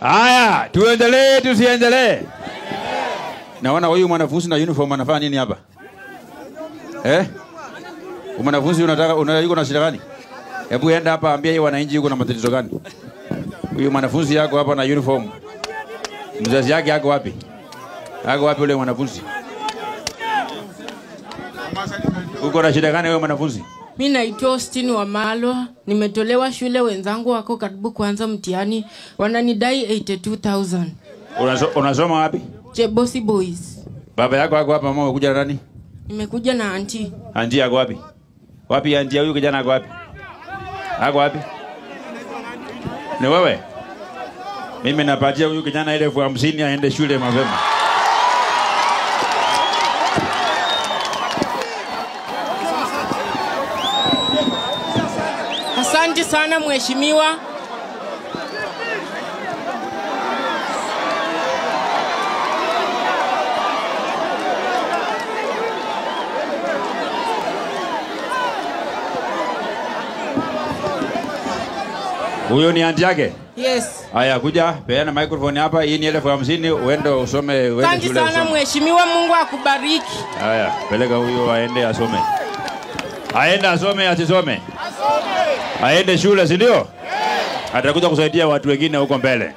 Haya, tuendelee tusiendelee? Naona huyu mwanafunzi na uniform anafanya nini hapa? Mwanafunzi yuko na shida gani? Hebu enda hapa ambia wananchi yuko na matatizo gani? Huyu mwanafunzi yako hapa na uniform. Mzazi yake yako wapi? Yako wapi ule mwanafunzi? Uko na shida gani wewe mwanafunzi? Mimi naitwa Austin Wamalwa, nimetolewa shule, wenzangu wako karibu kuanza mtihani, wananidai 82,000. Unasoma wapi? Chebosi Boys. Baba yako hapa mama umekuja na nani? Nimekuja na auntie. Auntie yako wapi? Wapi auntie huyu kijana yako wapi? Yako wapi? Ni wewe? Mimi napatia huyu kijana ile 50 aende shule mapema. Asante sana mheshimiwa. Huyo ni auntie yake? Yes. Haya kuja, peana microphone hapa, hii ni 50 uende usome uende shule. Asante sana mheshimiwa, Mungu akubariki. Haya, peleka huyo aende asome. Aende asome asisome? Asome. Aende shule, si ndio? Atakuja kusaidia watu wengine huko mbele.